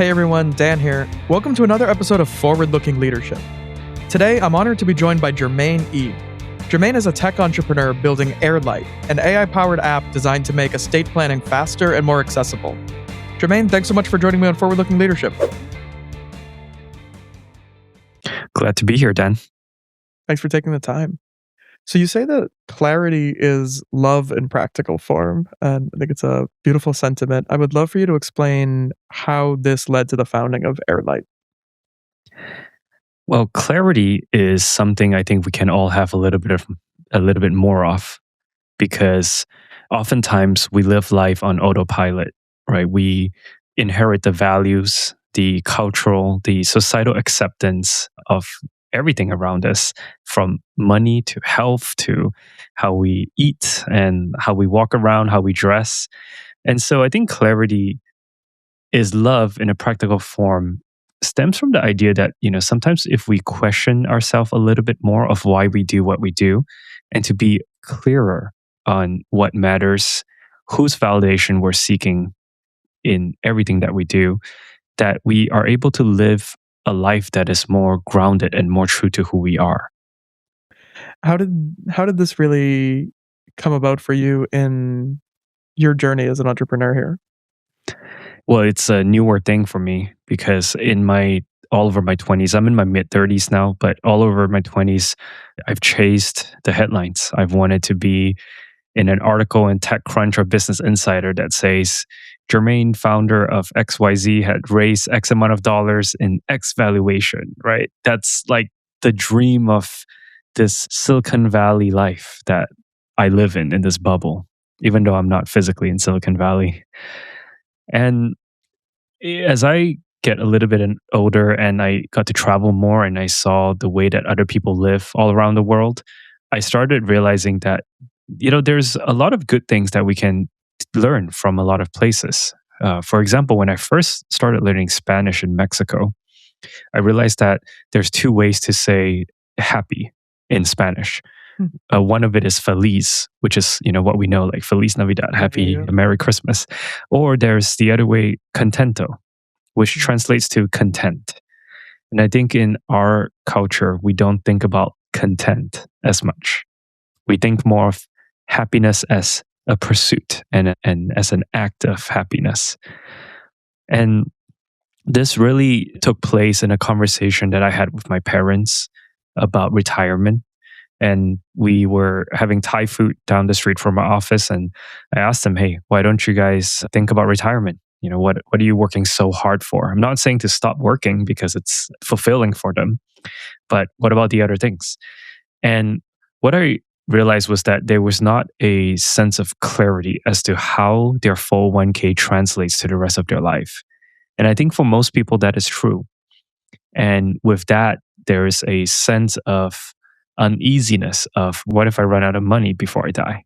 Hey everyone, Dan here. Welcome to another episode of Forward Looking Leadership. Today, I'm honored to be joined by Jermaine E. Jermaine is a tech entrepreneur building AirLite, an AI-powered app designed to make estate planning faster and more accessible. Jermaine, thanks so much for joining me on Forward Looking Leadership. Glad to be here, Dan. Thanks for taking the time. So you say that clarity is love in practical form, and I think it's a beautiful sentiment. I would love for you to explain how this led to the founding of AirLite. Well, clarity is something I think we can all have a little bit more of, because oftentimes we live life on autopilot, right? We inherit the values, the cultural, the societal acceptance of everything around us, from money to health to how we eat and how we walk around, how we dress. And so I think clarity is love in a practical form stems from the idea that, sometimes if we question ourselves a little bit more of why we do what we do, and to be clearer on what matters, whose validation we're seeking in everything that we do, that we are able to live a life that is more grounded and more true to who we are. How did this really come about for you in your journey as an entrepreneur here? Well, it's a newer thing for me because all over my 20s, I'm in my mid 30s now, but all over my 20s, I've chased the headlines. I've wanted to be in an article in TechCrunch or Business Insider that says, Jermaine, founder of XYZ, had raised X amount of dollars in X valuation, right? That's like the dream of this Silicon Valley life that I live in this bubble, even though I'm not physically in Silicon Valley. And as I get a little bit older and I got to travel more and I saw the way that other people live all around the world, I started realizing that, there's a lot of good things that we can learn from a lot of places. For example, when I first started learning Spanish in Mexico, I realized that there's two ways to say happy in Spanish. One of it is feliz, which is, what we know, like Feliz Navidad, happy, Merry Christmas. Or there's the other way, contento, which translates to content. And I think in our culture, we don't think about content as much. We think more of happiness as a pursuit and as an act of happiness. And this really took place in a conversation that I had with my parents about retirement. And we were having Thai food down the street from our office. And I asked them, hey, why don't you guys think about retirement? What are you working so hard for? I'm not saying to stop working because it's fulfilling for them, but what about the other things? And what I realized was that there was not a sense of clarity as to how their 401k translates to the rest of their life. And I think for most people that is true. And with that, there is a sense of uneasiness of what if I run out of money before I die?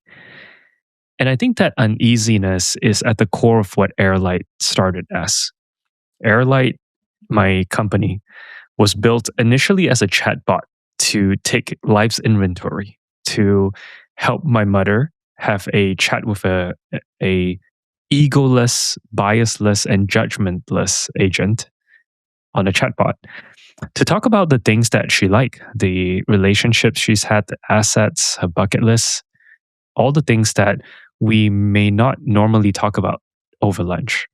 And I think that uneasiness is at the core of what AirLite started as. AirLite, my company, was built initially as a chatbot to take life's inventory, to help my mother have a chat with a egoless, biasless, and judgmentless agent on a chatbot to talk about the things that she liked, the relationships she's had, the assets, her bucket list, all the things that we may not normally talk about over lunch.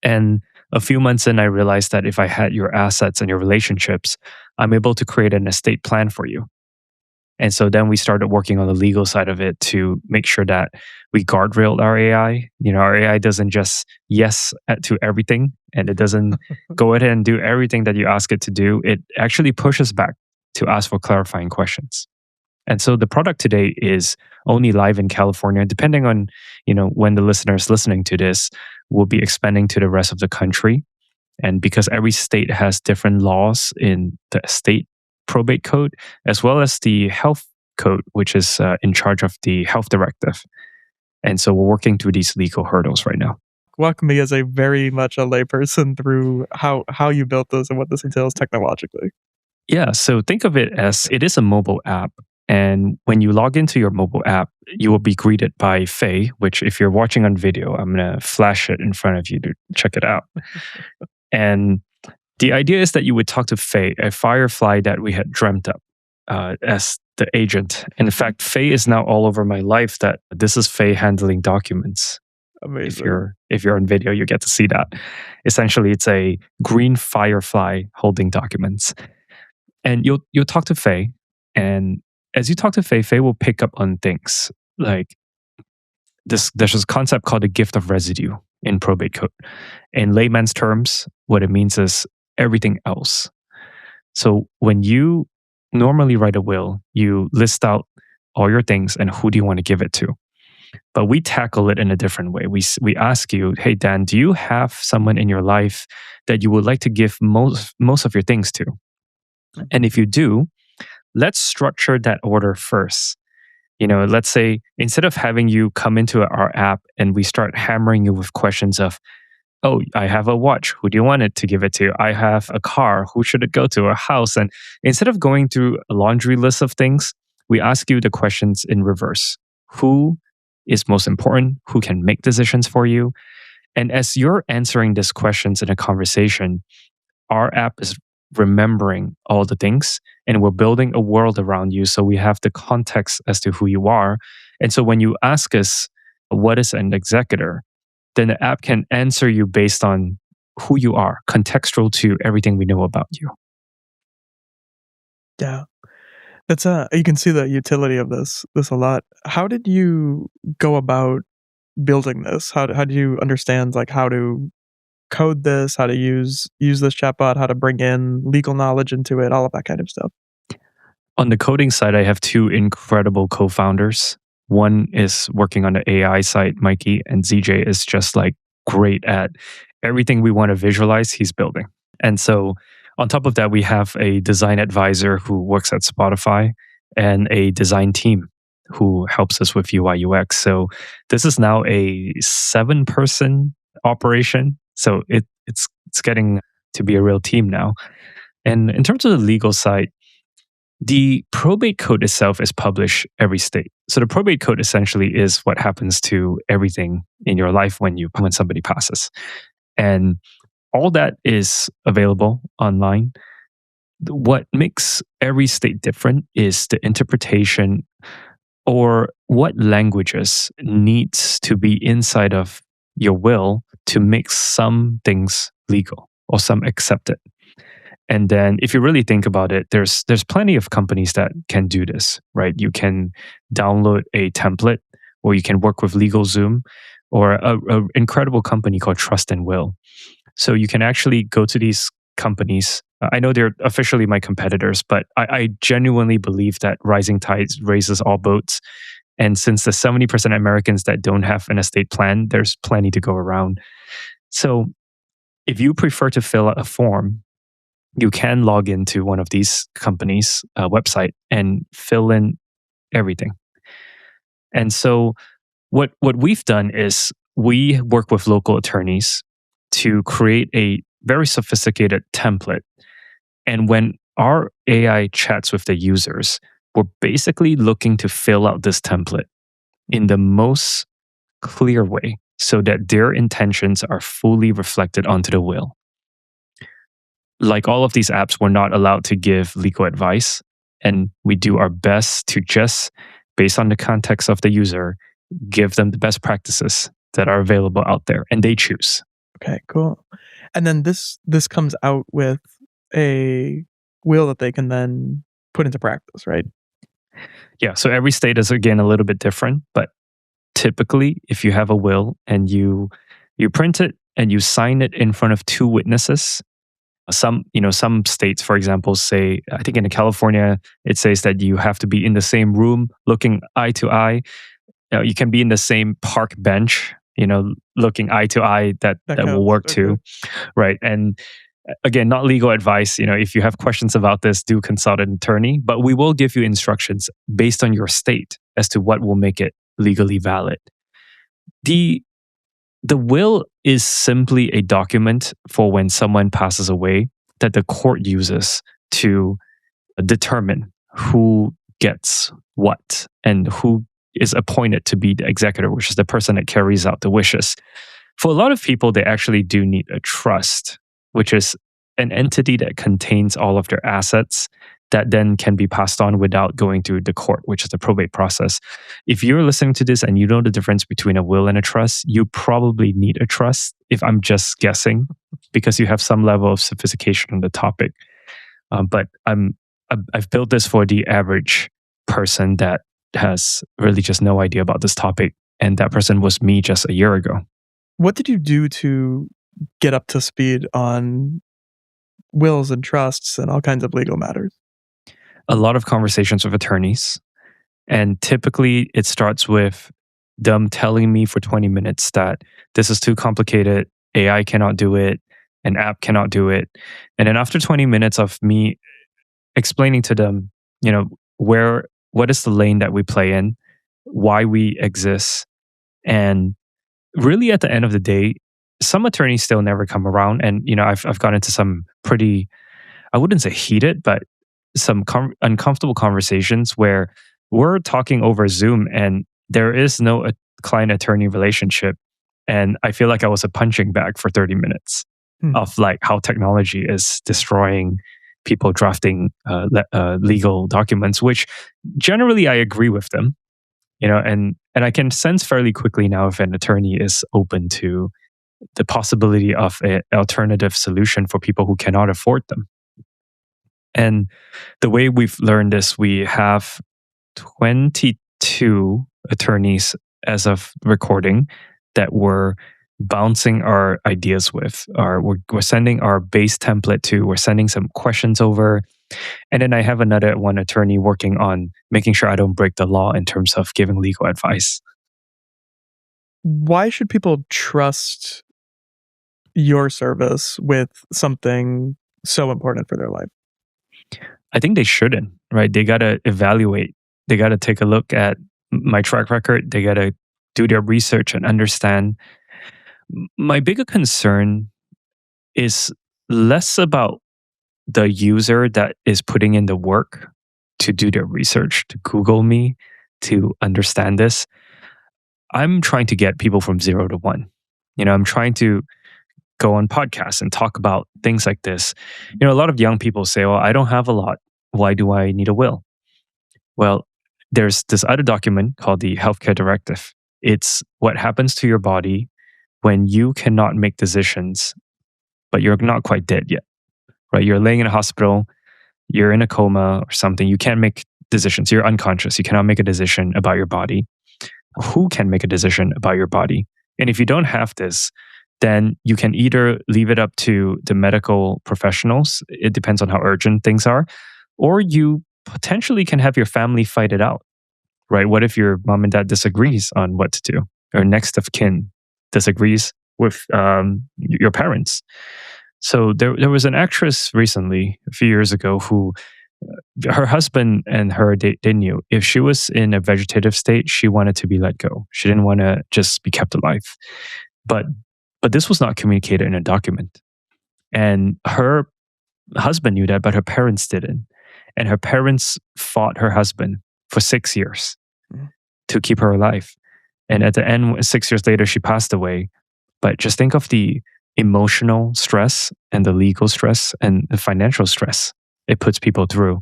And a few months in, I realized that if I had your assets and your relationships, I'm able to create an estate plan for you. And so then we started working on the legal side of it to make sure that we guardrailed our AI. Our AI doesn't just yes to everything, and it doesn't go ahead and do everything that you ask it to do. It actually pushes back to ask for clarifying questions. And so the product today is only live in California. Depending on, when the listener is listening to this, we'll be expanding to the rest of the country. And because every state has different laws in the state probate code, as well as the health code, which is in charge of the health directive. And so we're working through these legal hurdles right now. Walk me as a very much a layperson through how you built this and what this entails technologically. Yeah, so think of it as it is a mobile app. And when you log into your mobile app, you will be greeted by Faye, which if you're watching on video, I'm going to flash it in front of you to check it out. And the idea is that you would talk to Faye, a firefly that we had dreamt up as the agent. And in fact, Faye is now all over my life. That this is Faye handling documents. Amazing. If you're on video, you get to see that. Essentially, it's a green firefly holding documents. And you'll talk to Faye, and as you talk to Faye, Faye will pick up on things like this. There's this concept called the gift of residue in probate code. In layman's terms, what it means is everything else. So when you normally write a will, you list out all your things and who do you want to give it to. But we tackle it in a different way. We ask you, hey Dan, do you have someone in your life that you would like to give most of your things to? And if you do, let's structure that order first. Let's say instead of having you come into our app and we start hammering you with questions of, oh, I have a watch. Who do you want it to give it to? I have a car. Who should it go to? A house. And instead of going through a laundry list of things, we ask you the questions in reverse. Who is most important? Who can make decisions for you? And as you're answering these questions in a conversation, our app is remembering all the things and we're building a world around you. So we have the context as to who you are. And so when you ask us, what is an executor? Then the app can answer you based on who you are, contextual to everything we know about you. Yeah. That's you can see the utility of this a lot. How did you go about building this? How do you understand like how to code this, how to use this chatbot, how to bring in legal knowledge into it, all of that kind of stuff? On the coding side, I have two incredible co-founders. One is working on the AI side, Mikey, and ZJ is just like great at everything we want to visualize, he's building. And so on top of that, we have a design advisor who works at Spotify and a design team who helps us with UI UX. So this is now a 7-person operation. So it's getting to be a real team now. And in terms of the legal side, the probate code itself is published every state. So the probate code essentially is what happens to everything in your life when somebody passes. And all that is available online. What makes every state different is the interpretation or what languages needs to be inside of your will to make some things legal or some accepted. And then if you really think about it, there's plenty of companies that can do this, right? You can download a template or you can work with LegalZoom or a incredible company called Trust and Will. So you can actually go to these companies. I know they're officially my competitors, but I genuinely believe that rising tides raises all boats. And since the 70% Americans that don't have an estate plan, there's plenty to go around. So if you prefer to fill out a form, you can log into one of these companies' website and fill in everything. And so what we've done is we work with local attorneys to create a very sophisticated template. And when our AI chats with the users, we're basically looking to fill out this template in the most clear way so that their intentions are fully reflected onto the will. Like all of these apps, we're not allowed to give legal advice. And we do our best to just, based on the context of the user, give them the best practices that are available out there. And they choose. Okay, cool. And then this comes out with a will that they can then put into practice, right? Yeah. So every state is again a little bit different, but typically, if you have a will and you print it and you sign it in front of 2 witnesses, some states, for example, say, I think in California, it says that you have to be in the same room, looking eye to eye. You can be in the same park bench, looking eye to eye. That will work too, right? And again, not legal advice. If you have questions about this, do consult an attorney. But we will give you instructions based on your state as to what will make it legally valid. The will is simply a document for when someone passes away that the court uses to determine who gets what and who is appointed to be the executor, which is the person that carries out the wishes. For a lot of people, they actually do need a trust which is an entity that contains all of their assets that then can be passed on without going through the court, which is the probate process. If you're listening to this and you know the difference between a will and a trust, you probably need a trust, if I'm just guessing, because you have some level of sophistication on the topic. But I've built this for the average person that has really just no idea about this topic. And that person was me just a year ago. What did you do to get up to speed on wills and trusts and all kinds of legal matters? A lot of conversations with attorneys. And typically it starts with them telling me for 20 minutes that this is too complicated, AI cannot do it, an app cannot do it. And then after 20 minutes of me explaining to them, what is the lane that we play in, why we exist, and really at the end of the day, some attorneys still never come around. And I've gone into some pretty, I wouldn't say heated, but some uncomfortable conversations where we're talking over Zoom and there is no client attorney relationship. And I feel like I was a punching bag for 30 minutes of like how technology is destroying people drafting legal documents, which generally I agree with them, and I can sense fairly quickly now if an attorney is open to the possibility of an alternative solution for people who cannot afford them. And the way we've learned this, we have 22 attorneys as of recording that we're bouncing our ideas with, or we're sending our base template to, we're sending some questions over. And then I have another one attorney working on making sure I don't break the law in terms of giving legal advice. Why should people trust your service with something so important for their life? I think they shouldn't, right? They got to evaluate. They got to take a look at my track record. They got to do their research and understand. My bigger concern is less about the user that is putting in the work to do their research, to Google me, to understand this. I'm trying to get people from 0 to 1. I'm trying to go on podcasts and talk about things like this. A lot of young people say, well, I don't have a lot. Why do I need a will? Well, there's this other document called the Healthcare Directive. It's what happens to your body when you cannot make decisions, but you're not quite dead yet, right? You're laying in a hospital, you're in a coma or something. You can't make decisions. You're unconscious. You cannot make a decision about your body. Who can make a decision about your body? And if you don't have this, then you can either leave it up to the medical professionals. It depends on how urgent things are. Or you potentially can have your family fight it out, right? What if your mom and dad disagrees on what to do? Or next of kin disagrees with your parents? So there was an actress recently, a few years ago, who her husband and her, they knew if she was in a vegetative state, she wanted to be let go. She didn't want to just be kept alive. But this was not communicated in a document. And her husband knew that, but her parents didn't. And her parents fought her husband for 6 years to keep her alive. And at the end, 6 years later, she passed away. But just think of the emotional stress and the legal stress and the financial stress it puts people through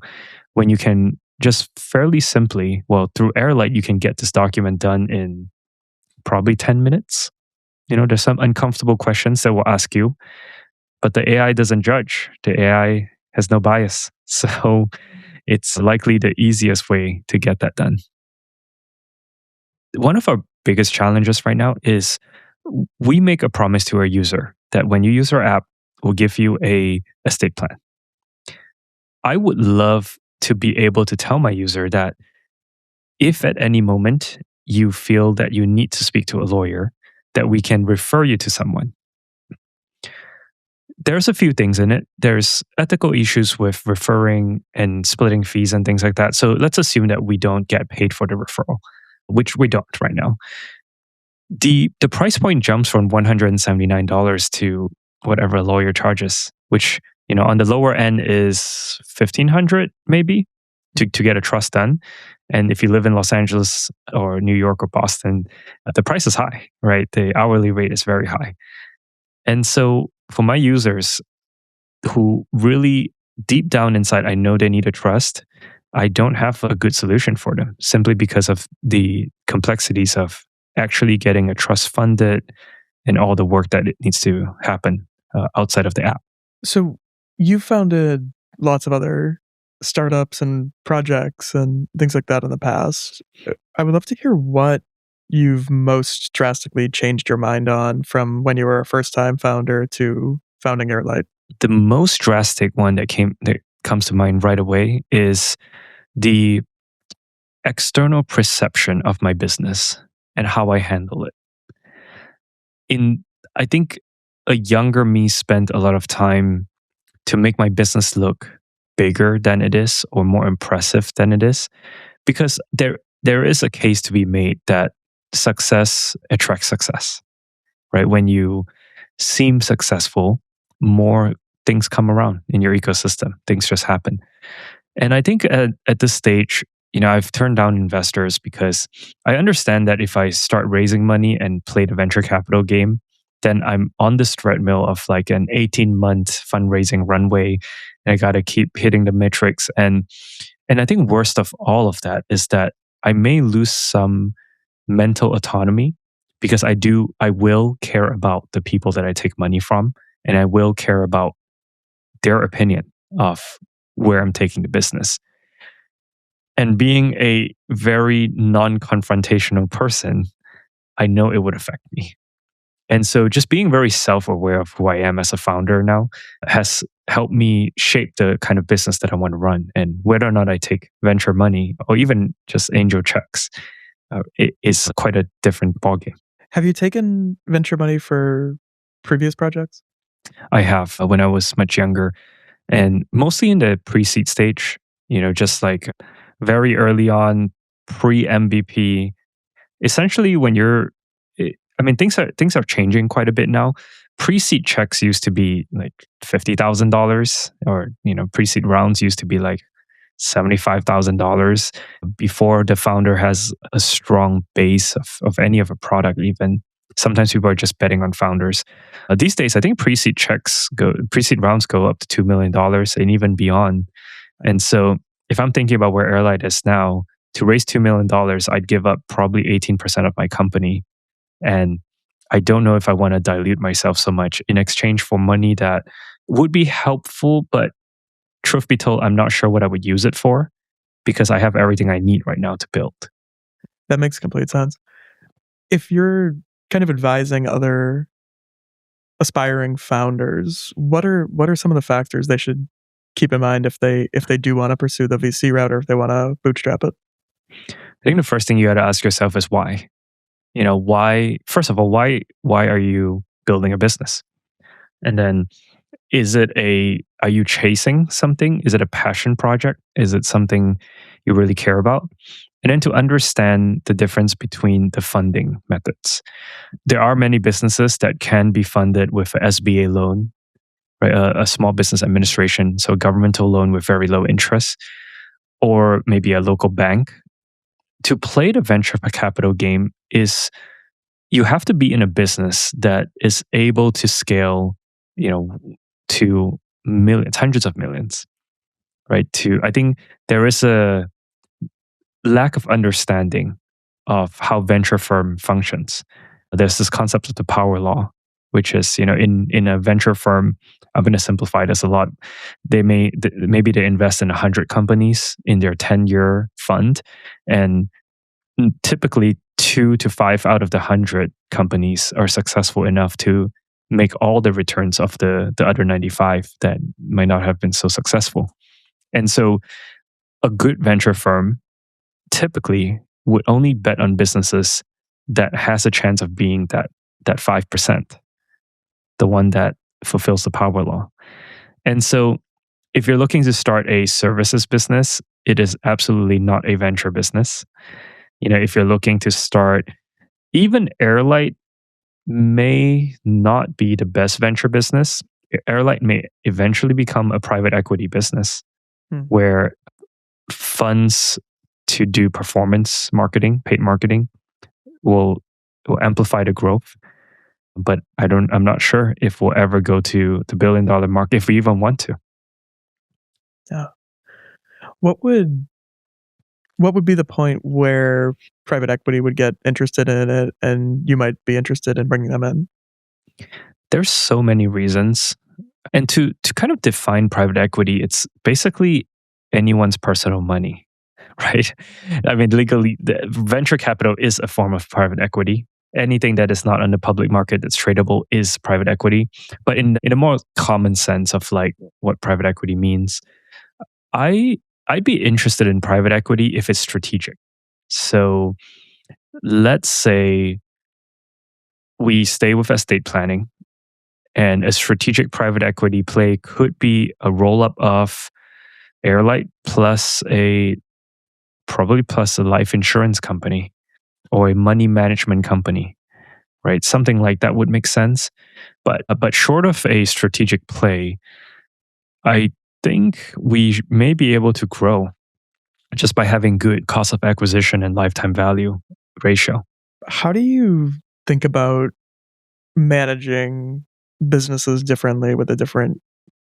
when you can just fairly simply, through AirLite, you can get this document done in probably 10 minutes. There's some uncomfortable questions that will ask you, but the AI doesn't judge. The AI has no bias. So it's likely the easiest way to get that done. One of our biggest challenges right now is we make a promise to our user that when you use our app, we'll give you a estate plan. I would love to be able to tell my user that if at any moment you feel that you need to speak to a lawyer, that we can refer you to someone. There's a few things in it. There's ethical issues with referring and splitting fees and things like that. So let's assume that we don't get paid for the referral, which we don't right now. The price point jumps from $179 to whatever a lawyer charges, which on the lower end is $1,500 maybe to get a trust done. And if you live in Los Angeles or New York or Boston, the price is high, right? The hourly rate is very high. And so for my users, who really deep down inside, I know they need a trust. I don't have a good solution for them simply because of the complexities of actually getting a trust funded and all the work that it needs to happen outside of the app. So you founded lots of other startups and projects and things like that in the past. I would love to hear what you've most drastically changed your mind on from when you were a first time founder to founding AirLite. The most drastic one that comes to mind right away is the external perception of my business and how I handle it. I think a younger me spent a lot of time to make my business look bigger than it is or more impressive than it is, because there is a case to be made that success attracts success, right? When you seem successful, more things come around in your ecosystem. Things just happen. And I think at this stage, I've turned down investors because I understand that if I start raising money and play the venture capital game, then I'm on this treadmill of like an 18-month fundraising runway. And I got to keep hitting the metrics. And I think worst of all of that is that I may lose some mental autonomy because I will care about the people that I take money from, and I will care about their opinion of where I'm taking the business. And being a very non-confrontational person, I know it would affect me. And so just being very self-aware of who I am as a founder now has helped me shape the kind of business that I want to run. And whether or not I take venture money or even just angel checks, it is quite a different ballgame. Have you taken venture money for previous projects? I have when I was much younger, and mostly in the pre-seed stage, just like very early on, pre-MVP. Essentially, when things are changing quite a bit now. Pre-seed checks used to be like $50,000, or pre-seed rounds used to be like $75,000 before the founder has a strong base of any of a product. Even sometimes people are just betting on founders. These days, I think pre-seed rounds go up to $2 million and even beyond. And so, if I'm thinking about where AirLite is now, to raise $2 million, I'd give up probably 18% of my company. And I don't know if I want to dilute myself so much in exchange for money that would be helpful, but truth be told, I'm not sure what I would use it for because I have everything I need right now to build. That makes complete sense. If you're kind of advising other aspiring founders, what are some of the factors they should keep in mind if they do want to pursue the VC route or if they want to bootstrap it? I think the first thing you got to ask yourself is why. Why? First of all, why are you building a business? And then, are you chasing something? Is it a passion project? Is it something you really care about? And then to understand the difference between the funding methods. There are many businesses that can be funded with a SBA loan, right? A small business administration, so a governmental loan with very low interest, or maybe a local bank. To play the venture capital game is you have to be in a business that is able to scale, to millions, hundreds of millions, right? I think there is a lack of understanding of how venture firm functions. There's this concept of the power law, which is, in a venture firm, I'm going to simplify this a lot. Maybe they invest in 100 companies in their 10-year fund, and typically 2 to 5 out of the 100 companies are successful enough to make all the returns of the other 95 that might not have been so successful. And so a good venture firm typically would only bet on businesses that has a chance of being that 5%, the one that fulfills the power law. And so if you're looking to start a services business, it is absolutely not a venture business. If you're looking to start, even AirLite may not be the best venture business. AirLite may eventually become a private equity business where funds to do performance marketing, paid marketing, will amplify the growth. But I'm not sure if we'll ever go to the billion-dollar mark if we even want to. Yeah. What would what would be the point where private equity would get interested in it and you might be interested in bringing them in? There's so many reasons. And to kind of define private equity, it's basically anyone's personal money, right? I mean, legally, venture capital is a form of private equity. Anything that is not on the public market that's tradable is private equity. But in a more common sense of like what private equity means, I I'd be interested in private equity if it's strategic. So let's say we stay with estate planning, and a strategic private equity play could be a roll up of AirLite plus a probably plus a life insurance company or a money management company, right? Something like that would make sense. But short of a strategic play, I think we may be able to grow just by having good cost of acquisition and lifetime value ratio. How do you think about managing businesses differently with the different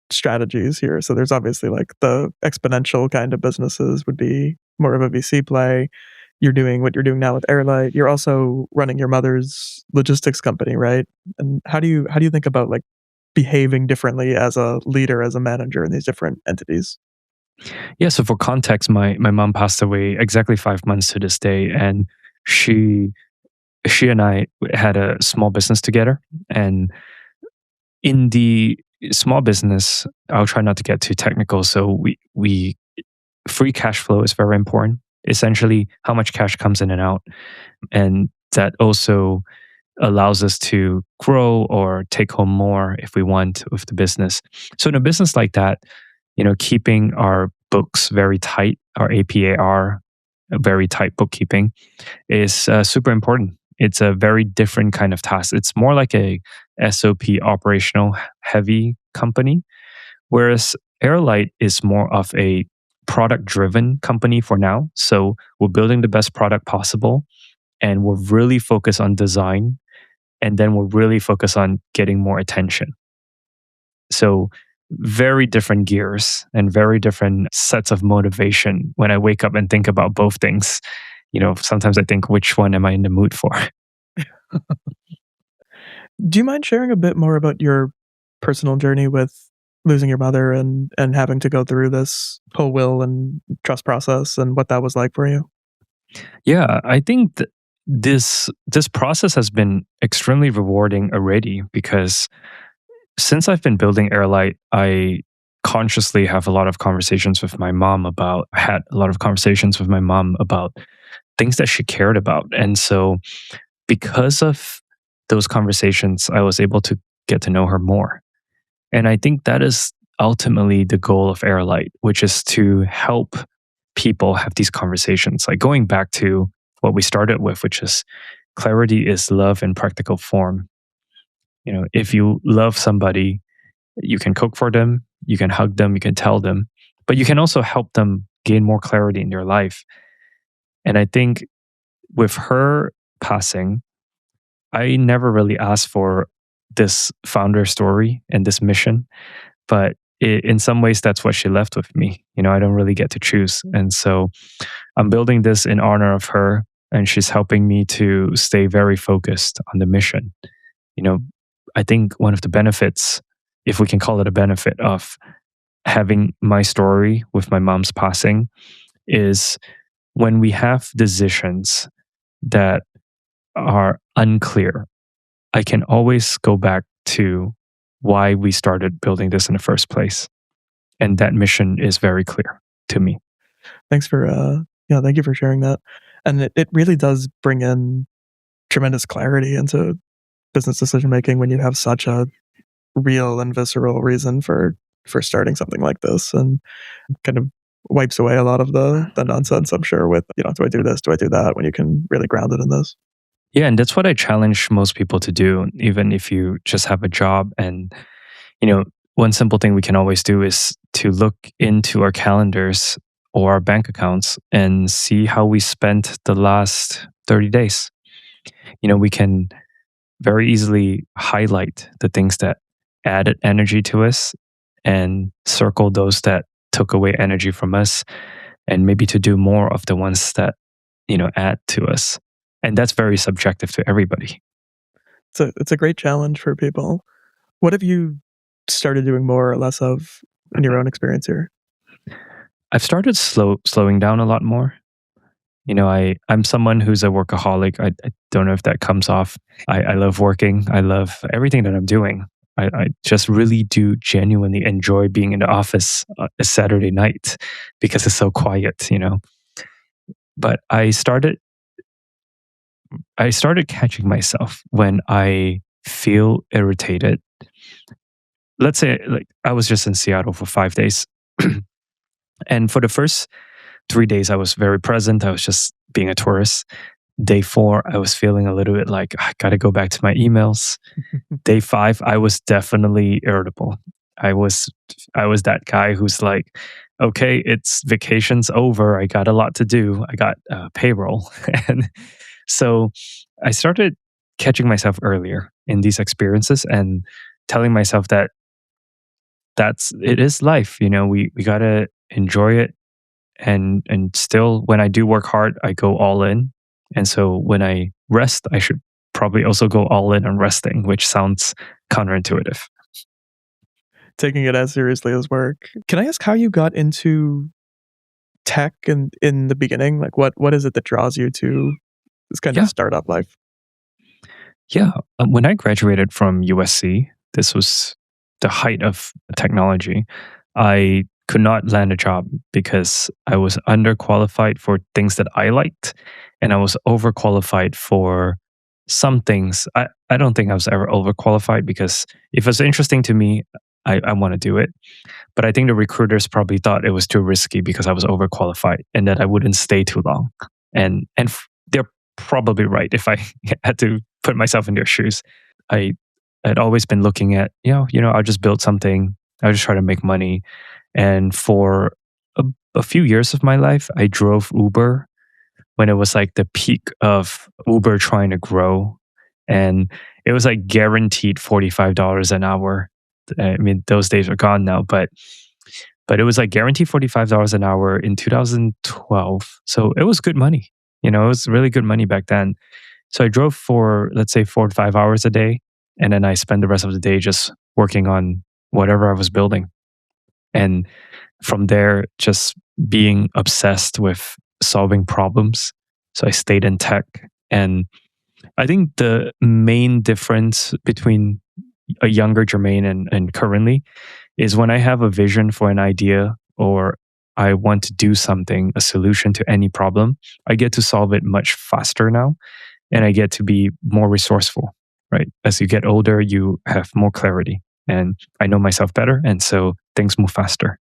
strategies here? So there's obviously like the exponential kind of businesses would be more of a VC play. You're doing what you're doing now with AirLite. You're also running your mother's logistics company, right? And how do you think about like behaving differently as a leader, as a manager in these different entities? Yeah, so for context, my mom passed away exactly 5 months to this day, and she she and I had a small business together. And in the small business, I'll try not to get too technical. So we free cash flow is very important. Essentially, how much cash comes in and out, and that also allows us to grow or take home more if we want with the business. So in a business like that, keeping our books very tight, our APAR, very tight bookkeeping is super important. It's a very different kind of task. It's more like a SOP operational heavy company, whereas Airlight is more of a product driven company for now. So we're building the best product possible, and we're really focused on design, and then we're really focused on getting more attention. So very different gears and very different sets of motivation when I wake up and think about both things. Sometimes I think, which one am I in the mood for? Do you mind sharing a bit more about your personal journey with losing your mother and having to go through this whole will and trust process and what that was like for you? Yeah, I think this process has been extremely rewarding already because since I've been building Airlight, I consciously have a lot of conversations with my mom about had a lot of conversations with my mom about things that she cared about. And so because of those conversations, I was able to get to know her more. And I think that is ultimately the goal of Airlight, which is to help people have these conversations. Like going back to what we started with, which is clarity is love in practical form. If you love somebody, you can cook for them, you can hug them, you can tell them, but you can also help them gain more clarity in their life. And I think with her passing, I never really asked for this founder story and this mission, but in some ways, that's what she left with me. I don't really get to choose. And so I'm building this in honor of her, and she's helping me to stay very focused on the mission. You know, I think one of the benefits, if we can call it a benefit, of having my story with my mom's passing is when we have decisions that are unclear, I can always go back to why we started building this in the first place. And that mission is very clear to me. Thanks for yeah, thank you for sharing that. And it really does bring in tremendous clarity into business decision making when you have such a real and visceral reason for starting something like this, and kind of wipes away a lot of the nonsense, I'm sure, with, do I do this? Do I do that? When you can really ground it in this. Yeah, and that's what I challenge most people to do, even if you just have a job. And, one simple thing we can always do is to look into our calendars or our bank accounts and see how we spent the last 30 days. We can very easily highlight the things that added energy to us and circle those that took away energy from us, and maybe to do more of the ones that, add to us. And that's very subjective to everybody. It's a great challenge for people. What have you started doing more or less of in your own experience here? I've started slowing down a lot more. I'm someone who's a workaholic. I don't know if that comes off. I love working. I love everything that I'm doing. I just really do genuinely enjoy being in the office a Saturday night because it's so quiet. But I started catching myself when I feel irritated. Let's say, like, I was just in Seattle for 5 days. And for the first 3 days, I was very present. I was just being a tourist. Day 4, I was feeling a little bit like I got to go back to my emails. Day 5, I was definitely irritable. I was I was that guy who's like, okay, it's vacation's over. I got a lot to do. I got payroll, and so I started catching myself earlier in these experiences and telling myself that that's it is life. We gotta enjoy it, and still, when I do work hard, I go all in. And so when I rest, I should probably also go all in on resting, which sounds counterintuitive. Taking it as seriously as work. Can I ask how you got into tech and in the beginning? Like what is it that draws you to this kind of Yeah, startup life? yeah. When I graduated from USC, this was the height of technology. I could not land a job because I was underqualified for things that I liked, and I was overqualified for some things. I don't think I was ever overqualified, because if it's interesting to me, I want to do it. But I think the recruiters probably thought it was too risky because I was overqualified and that I wouldn't stay too long. And they're probably right if I had to put myself in their shoes. I had always been looking at, I'll just build something. I'll just try to make money. And for a, a few years of my life, I drove Uber when it was like the peak of Uber trying to grow. And it was like guaranteed $45 an hour. I mean, those days are gone now, but it was like guaranteed $45 an hour in 2012. So it was good money. It was really good money back then. So I drove for, let's say, 4 to 5 hours a day. And then I spent the rest of the day just working on whatever I was building. And from there, just being obsessed with solving problems. So I stayed in tech. And I think the main difference between a younger Jermaine and currently is when I have a vision for an idea, or I want to do something, a solution to any problem, I get to solve it much faster now, and I get to be more resourceful, right? As you get older, you have more clarity, and I know myself better. And so things move faster.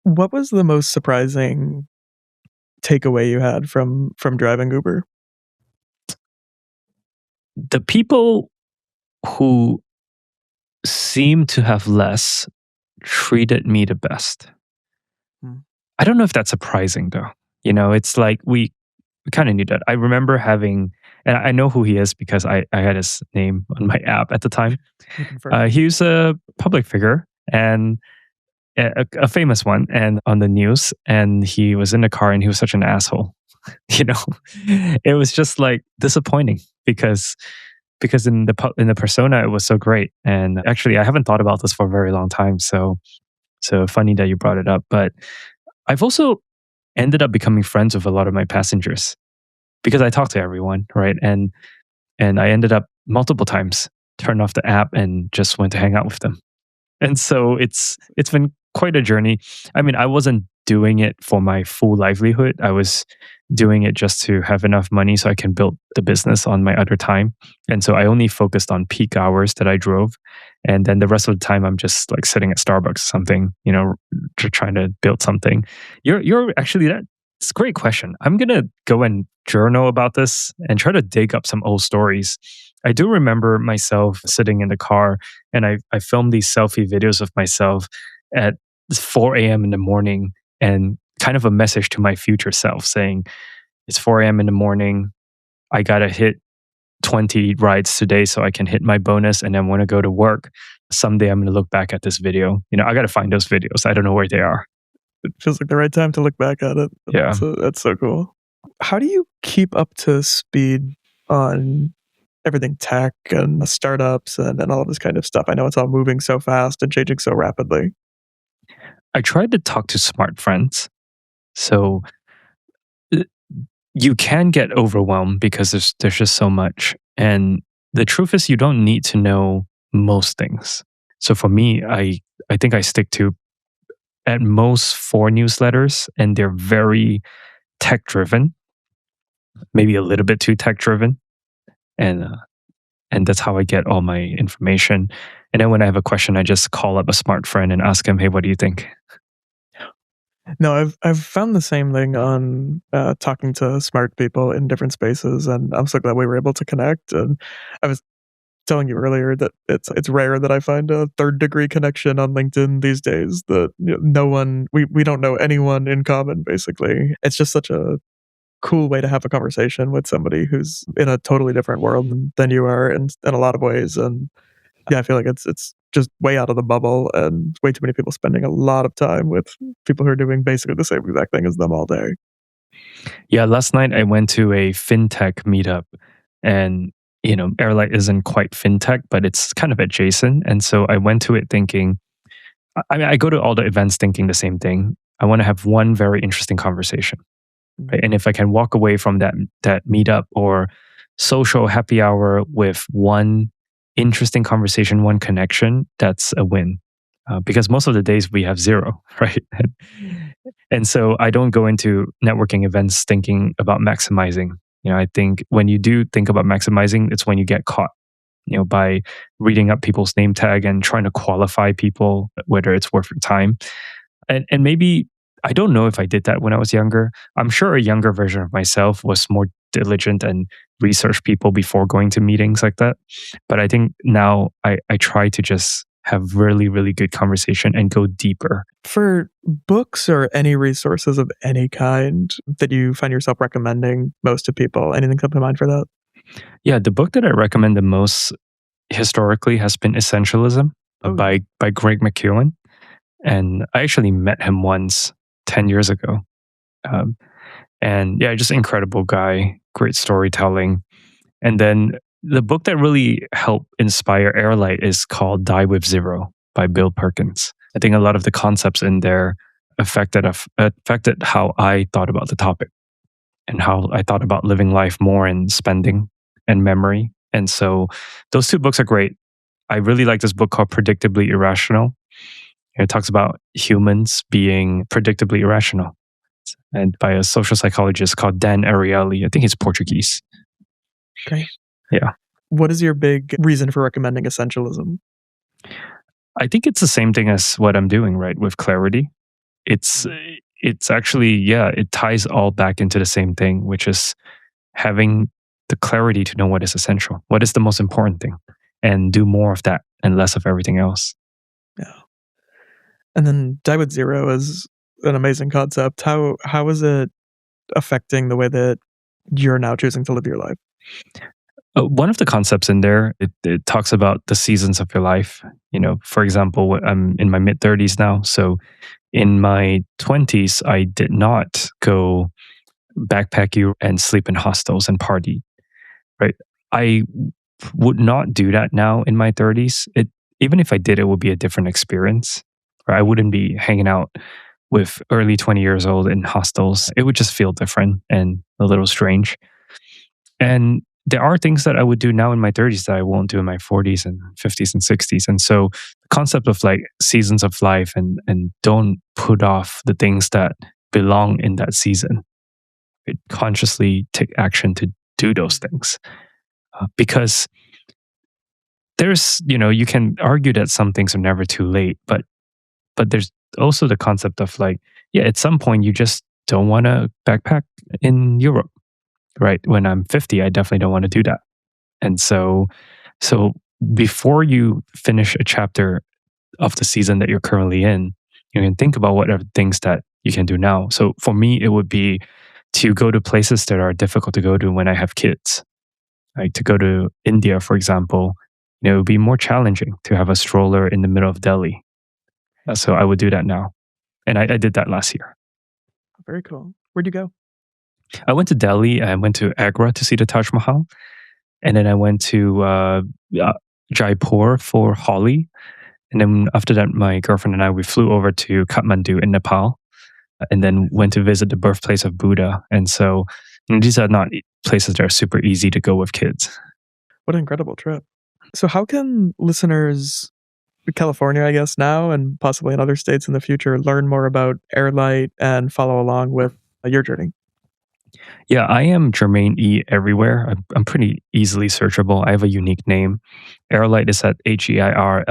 What was the most surprising takeaway you had from driving Uber? The people who seem to have less treated me the best. Hmm. I don't know if that's surprising though. It's like we kind of knew that. I remember having, and I know who he is because I had his name on my app at the time. You confirm. He was a public figure, and a famous one, and on the news. And he was in the car, and he was such an asshole. you know, it was just like disappointing because in the persona it was so great. And actually, I haven't thought about this for a very long time. So funny that you brought it up. But I've also ended up becoming friends with a lot of my passengers because I talk to everyone, right? And I ended up multiple times turned off the app and just went to hang out with them. And so it's been quite a journey. I mean, I wasn't doing it for my full livelihood. I was doing it just to have enough money so I can build the business on my other time. And so I only focused on peak hours that I drove. And then the rest of the time I'm just like sitting at Starbucks or something, trying to build something. You're actually it's a great question. I'm gonna go and journal about this and try to dig up some old stories. I do remember myself sitting in the car, and I filmed these selfie videos of myself at 4 a.m. in the morning, and kind of a message to my future self saying, it's 4 a.m. in the morning. I got to hit 20 rides today so I can hit my bonus. And then when I go to work, someday I'm going to look back at this video. I got to find those videos. I don't know where they are. It feels like the right time to look back at it. Yeah. That's so cool. How do you keep up to speed on everything tech and startups and all of this kind of stuff? I know it's all moving so fast and changing so rapidly. I tried to talk to smart friends. So you can get overwhelmed because there's just so much. And the truth is you don't need to know most things. So for me, I think I stick to at most 4 newsletters, and they're very tech driven, maybe a little bit too tech driven. And that's how I get all my information. And then when I have a question, I just call up a smart friend and ask him, "Hey, what do you think?" No, I've found the same thing on talking to smart people in different spaces, and I'm so glad we were able to connect. And I was telling you earlier that it's rare that I find a third degree connection on LinkedIn these days. That no one we don't know anyone in common. Basically, it's just such a cool way to have a conversation with somebody who's in a totally different world than you are in a lot of ways. And yeah, I feel like it's just way out of the bubble, and way too many people spending a lot of time with people who are doing basically the same exact thing as them all day. Yeah, last night I went to a fintech meetup, and AirLite isn't quite fintech, but it's kind of adjacent. And so I went to it thinking, I mean, I go to all the events thinking the same thing. I want to have one very interesting conversation. Right? And if I can walk away from that meetup or social happy hour with one interesting conversation, one connection, that's a win. Because most of the days we have zero, right? And so I don't go into networking events thinking about maximizing. I think when you do think about maximizing, it's when you get caught, by reading up people's name tag and trying to qualify people, whether it's worth your time. And maybe, I don't know if I did that when I was younger. I'm sure a younger version of myself was more diligent and researched people before going to meetings like that. But I think now I try to just have really, really good conversation and go deeper. For books or any resources of any kind that you find yourself recommending most to people, anything come to mind for that? Yeah, the book that I recommend the most historically has been Essentialism by Greg McKeown. And I actually met him once 10 years ago. And yeah, just incredible guy, great storytelling. And then the book that really helped inspire AirLite is called Die with Zero by Bill Perkins. I think a lot of the concepts in there affected how I thought about the topic and how I thought about living life more in spending and memory. And so those 2 books are great. I really like this book called Predictably Irrational. It talks about humans being predictably irrational, and by a social psychologist called Dan Ariely. I think he's Portuguese. Okay. Yeah. What is your big reason for recommending Essentialism? I think it's the same thing as what I'm doing, right? With clarity. It's actually, yeah, it ties all back into the same thing, which is having the clarity to know what is essential, what is the most important thing, and do more of that and less of everything else. Yeah. And then Die with Zero is an amazing concept. How is it affecting the way that you're now choosing to live your life? One of the concepts in there, it talks about the seasons of your life. For example, I'm in my mid 30s now. So in my 20s, I did not go backpack and sleep in hostels and party, right? I would not do that now in my 30s. Even if I did, it would be a different experience. Right? I wouldn't be hanging out with early 20 years old in hostels. It would just feel different and a little strange. And there are things that I would do now in my 30s that I won't do in my 40s and 50s and 60s. And so the concept of like seasons of life and don't put off the things that belong in that season. Consciously take action to do those things. Because there's, you can argue that some things are never too late, but there's also the concept of like, yeah, at some point you just don't want to backpack in Europe, right? When I'm 50, I definitely don't want to do that. And so before you finish a chapter of the season that you're currently in, you can think about what are things that you can do now. So for me, it would be to go to places that are difficult to go to when I have kids. Like to go to India, for example, it would be more challenging to have a stroller in the middle of Delhi. So I would do that now. And I did that last year. Very cool. Where'd you go? I went to Delhi. I went to Agra to see the Taj Mahal. And then I went to Jaipur for Holi. And then after that, my girlfriend and I, we flew over to Kathmandu in Nepal and then went to visit the birthplace of Buddha. And so these are not places that are super easy to go with kids. What an incredible trip. So how can listeners in California, I guess, now and possibly in other states in the future, learn more about AirLite and follow along with your journey? Yeah, I am Jermaine E everywhere. I'm pretty easily searchable. I have a unique name. AirLite is at HEIRLIGHT.com.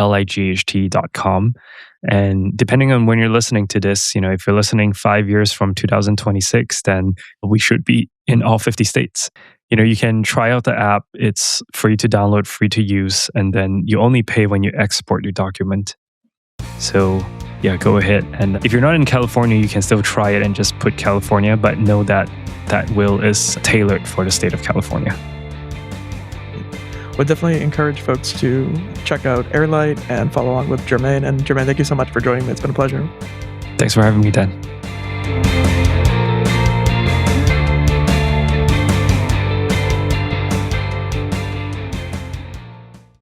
And depending on when you're listening to this, if you're listening 5 years from 2026, then we should be in all 50 states. You can try out the app. It's free to download, free to use, and then you only pay when you export your document. So yeah, go ahead. And if you're not in California, you can still try it and just put California, but know that that will is tailored for the state of California. Would definitely encourage folks to check out AirLite and follow along with Jermaine. And Jermaine, thank you so much for joining me. It's been a pleasure. Thanks for having me, Dan.